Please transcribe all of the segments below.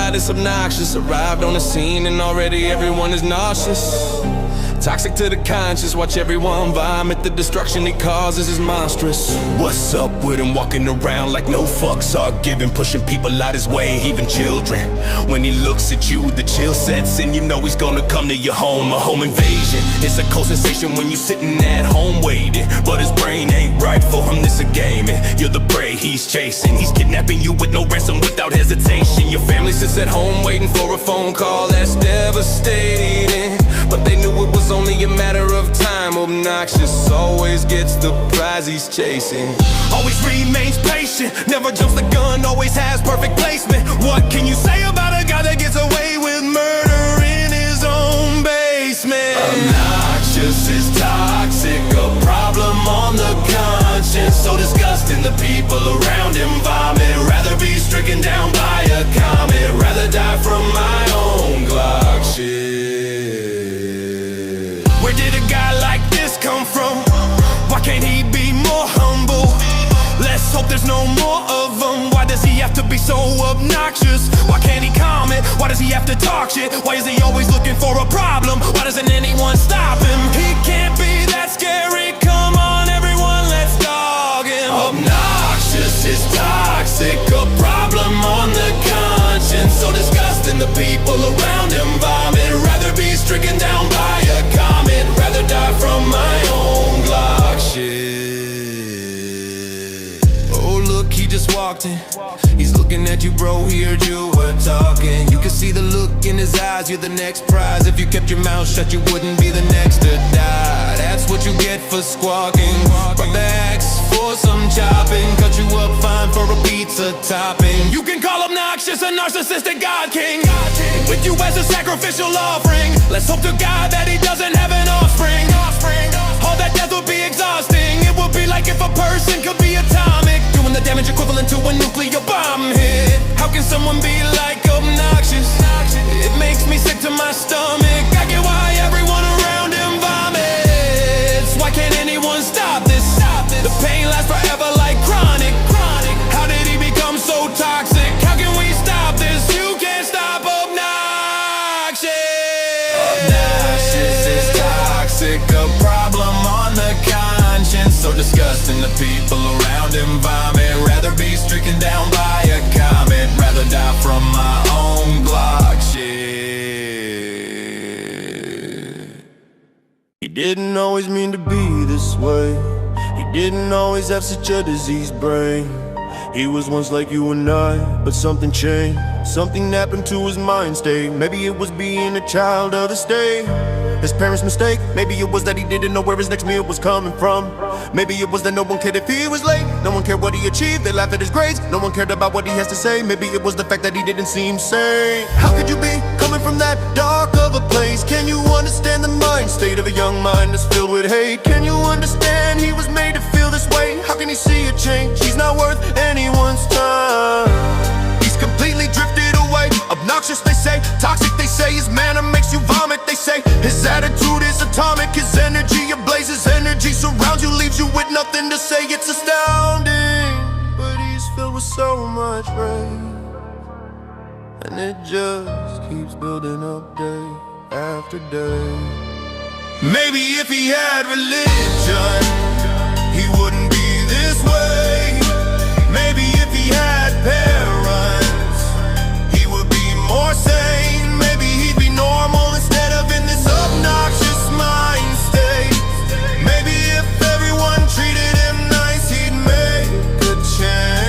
out, it's obnoxious. Arrived on the scene and already everyone is nauseous. Toxic to the conscious, watch everyone vomit. The destruction he causes is monstrous. What's up with him walking around like no fucks are given, pushing people out his way, even children. When he looks at you, the chill sets in. You know he's gonna come to your home, a home invasion. It's a cold sensation when you sitting at home waiting, but his brain ain't right for him, this a game. And you're the prey he's chasing. He's kidnapping you with no ransom, without hesitation. Your family sits at home waiting for a phone call that's devastating, but they knew it was only a matter of time. Obnoxious always gets the prize he's chasing. Always remains patient, never jumps the gun, always has perfect placement. What can you say about a guy that gets away with murder in his own basement? Obnoxious is toxic, a problem on the conscience. So disgusting, the people around him vomit. Rather be stricken down by a comet, rather die from my own Glock shit. Where did a guy like this come from? Why can't he be more humble? Let's hope there's no more of them. Why does he have to be so obnoxious? Why can't he comment? Why does he have to talk shit? Why is he always looking for a problem? Why doesn't anyone stop him? He can't be that scary, come on everyone, let's dog him. Obnoxious is toxic, a problem on the conscience. So disgusting, the people around him vomit. Rather be stricken down by a comet, rather die from my own Glock shit. Oh look, he just walked in. He's looking at you, bro, he heard you were talking. You can see the look in his eyes, you're the next prize. If you kept your mouth shut, you wouldn't be the next to die. That's what you get for squawking. Brought the axe for some chopping, cut you up fine for a pizza topping. You can call obnoxious a narcissistic god king, with you as a sacrificial offering. Let's hope to God that he doesn't have an offspring. All that death would be exhausting. It would be like if a person could be atomic, doing the damage equivalent to a nuclear bomb hit. How can someone be like obnoxious? It makes me sick to my stomach. I get why everyone around him vomits. Why can't anyone stop this? The pain lasts forever like chronic. How did he become so toxic? How can we stop this? You can't stop obnoxious. Obnoxious is toxic, a problem on the conscience. So disgusting, the people around him vomit. Rather be stricken down by a comet, rather die from my own Glock shit. He didn't always mean to be this way. He didn't always have such a diseased brain. He was once like you and I, but something changed. Something happened to his mind state. Maybe it was being a child of the state, his parents' mistake. Maybe it was that he didn't know where his next meal was coming from. Maybe it was that no one cared if he was late. No one cared what he achieved, they laughed at his grades. No one cared about what he has to say. Maybe it was the fact that he didn't seem sane. How could you be coming from that dark of a place? Can you understand the mind state of a young mind that's filled with hate? Can you understand he was made to feel this way? How can he see a change? He's not worth anyone's time. He's completely drifted away. Obnoxious, they say. Toxic, they say. His manner makes you vomit, they say. His attitude is atomic. His energy ablaze. His energy surrounds you, leaves you with nothing to say. It's astounding, but he's filled with so much rain, and it just keeps building up day after day. Maybe if he had religion, he wouldn't be this way. Maybe if he had parents, he would be more sane. Maybe he'd be normal instead of in this obnoxious mind state. Maybe if everyone treated him nice, he'd make a change.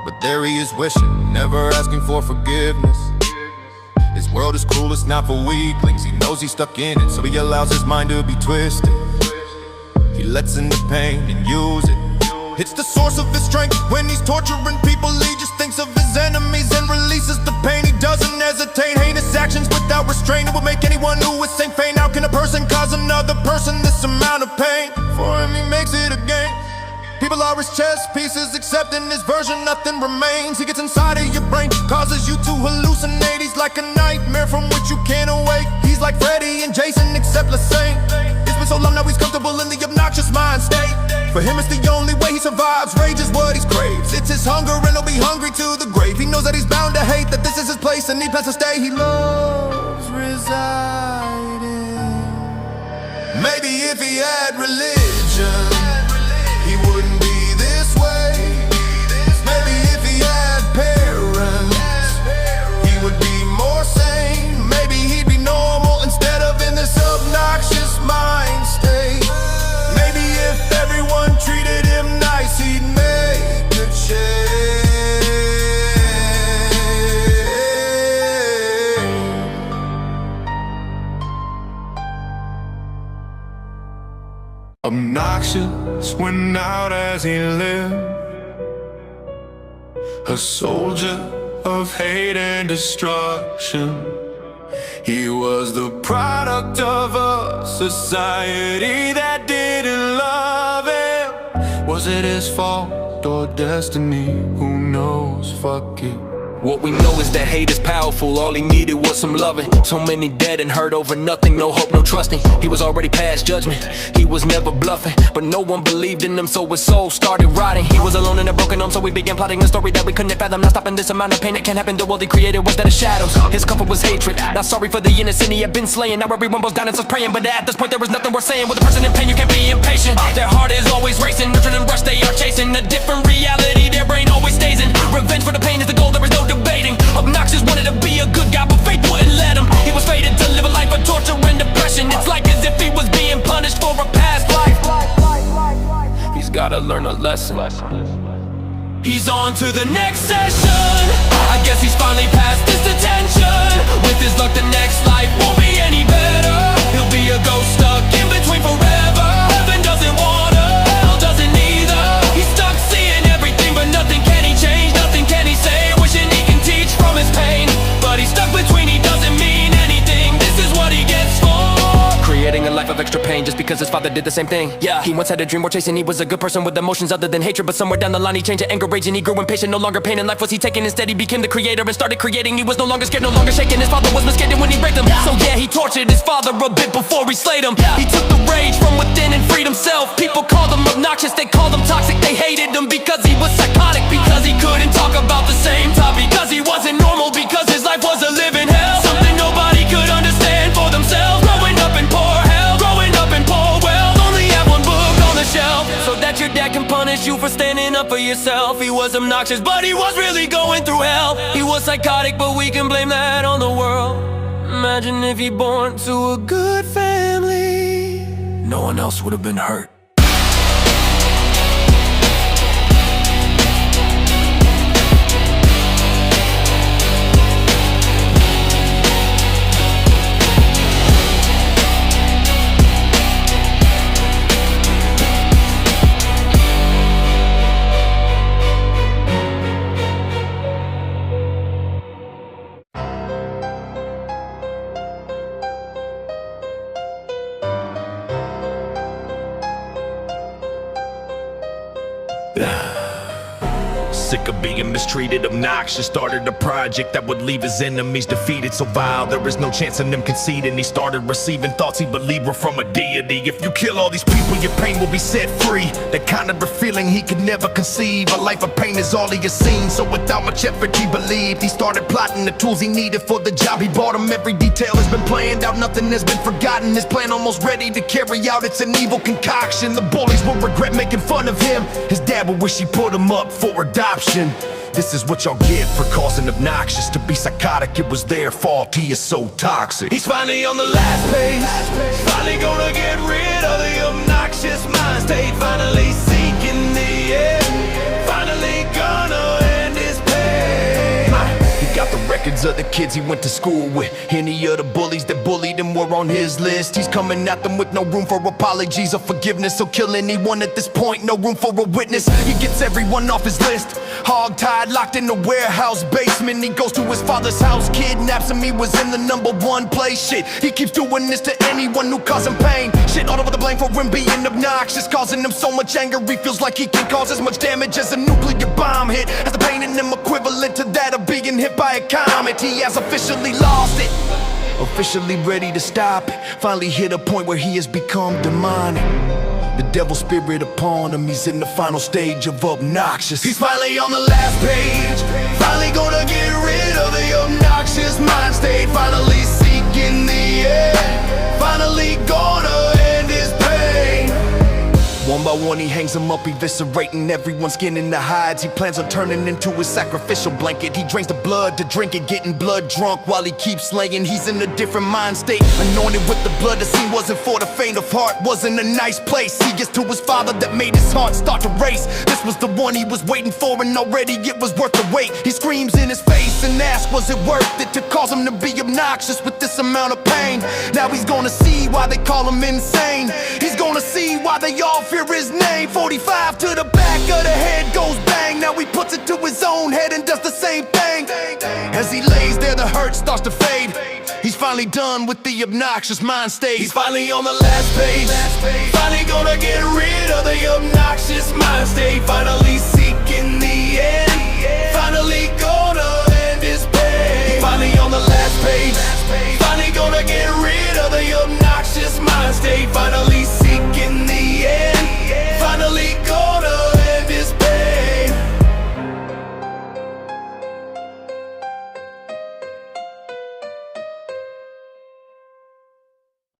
But there he is wishing, never asking for forgiveness. This world is cruel, it's not for weaklings. He knows he's stuck in it, so he allows his mind to be twisted. He lets in the pain and use it. It's the source of his strength. When he's torturing people, he just thinks of his enemies and releases the pain. He doesn't hesitate. Heinous actions without restraint, it will make anyone who is sane faint. How can a person cause another person this amount of pain? For him, he makes it a game. People are his chess pieces, except in his version nothing remains. He gets inside of your brain, causes you to hallucinate. He's like a nightmare from which you can't awake. He's like Freddy and Jason, except less sane. It's so long, now he's comfortable in the obnoxious mind state. For him, it's the only way he survives. Rage is what he craves. It's his hunger, and he'll be hungry to the grave. He knows that he's bound to hate, that this is his place, and he plans to stay. He loves residing. Maybe if he had religion, he wouldn't be this way. Maybe if he had parents, he would be more sane. Maybe he'd be normal instead of in this obnoxious mind state. Maybe if everyone treated him nice, he'd make a change. Obnoxious went out as he lived, a soldier of hate and destruction. He was the product of a society that didn't love him. Was it his fault or destiny? Who knows? Fuck it. What we know is that hate is powerful. All he needed was some loving. So many dead and hurt over nothing. No hope, no trusting. He was already past judgment. He was never bluffing, but no one believed in him, so his soul started rotting. He was alone in a broken home, so we began plotting a story that we couldn't fathom. Not stopping this amount of pain that can't happen. The world he created was that of shadows. His comfort was hatred. Not sorry for the innocent he had been slaying. Now everyone goes down and starts praying, but at this point there was nothing worth saying. With a person in pain, you can't be impatient. Their heart is always racing. Nurtured and rushed, they are chasing a different reality. Their brain always stays in. Revenge for the pain is the goal, there is no debating. Obnoxious wanted to be a good guy, but fate wouldn't let him. He was fated to live a life of torture and depression. It's like as if he was being punished for a past life. He's gotta learn a lesson. He's on to the next session. I guess he's finally past this detention. With his luck, the next life won't be any better. He'll be a ghost stuck in between forever. Heaven doesn't want her, hell doesn't either. He's stuck seeing everything, but nothing can he change, nothing can he say. Wishing he can teach from his pain, but he's stuck between, he doesn't mean anything. This is what he gets for creating a life of extra pain just because his father did the same thing. Yeah, he once had a dream worth chasing. He was a good person with emotions other than hatred, but somewhere down the line he changed to anger, rage, and he grew impatient. No longer pain in life was he taking, instead he became the creator and started creating. He was no longer scared, no longer shaken. His father was mistaken when he raped him. So yeah, he tortured his father a bit before he slayed him. He took the rage from within and freed himself. People called him obnoxious, they called him toxic. They hated him because he was psychotic, because he couldn't talk about the same topic, because he wasn't normal, because his life was a living hell. Something nobody could understand for themselves. Growing up in poor hell, growing up in poor wealth. Only have one book on the shelf, so that your dad can punish you for standing up for yourself. He was obnoxious, but he was really going through hell. He was psychotic, but we can blame that on the world. Imagine if he born to a good family, no one else would have been hurt. Sick of being mistreated, obnoxious. Started a project that would leave his enemies defeated. So vile, there is no chance in them conceding. He started receiving thoughts he believed were from a deity. If you kill all these people, your pain will be set free. That kind of a feeling he could never conceive. A life of pain is all he has seen, so without much effort he believed. He started plotting the tools he needed for the job. He bought him, every detail has been planned out, nothing has been forgotten. His plan almost ready to carry out, it's an evil concoction. The bullies will regret making fun of him. His dad will wish he put him up for adoption. This is what y'all get for causing Obnoxious to be psychotic. It was their fault, he is so toxic. He's finally on the last page. Finally gonna get rid of the obnoxious mind state. Finally seeking the end. Finally gonna end his pain. He got the records of the kids he went to school with. Any of the bullies that bullied him were on his list. He's coming at them with no room for apologies or forgiveness. He'll kill anyone at this point, no room for a witness. He gets everyone off his list. Hog-tied, locked in the warehouse basement. He goes to his father's house, kidnaps him. He was in the #1 place. Shit, he keeps doing this to anyone who causes him pain. Shit, all over the blame for him being obnoxious, causing him so much anger. He feels like he can cause as much damage as a nuclear bomb hit. Has the pain in him equivalent to that of being hit by a comet. He has officially lost it. officially ready to stop it. Finally hit a point where he has become demonic. The devil's spirit upon him, he's in the final stage of Obnoxious. He's finally on the last page, finally gonna get rid of the obnoxious mind state. Finally seeking the end, finally gonna end his pain. One by one he hangs them up, eviscerating everyone's skin in the hides. He plans on turning into his sacrificial blanket. He drains the blood to drink it, getting blood drunk while he keeps slaying. He's in a different mind state, anointed with the blood. The scene wasn't for the faint of heart, wasn't a nice place. He gets to his father that made his heart start to race. This was the one he was waiting for, and already it was worth the wait. He screams in his face and asks, was it worth it to cause him to be obnoxious with this amount of pain? Now he's gonna see why they call him insane. He's gonna see why they all fear his name. 45 to the back of the head goes bang. Now he puts it to his own head and does the same thing. As he lays there, the hurt starts to fade. He's finally done with the obnoxious mind state. He's finally on the last page, finally gonna get rid of the obnoxious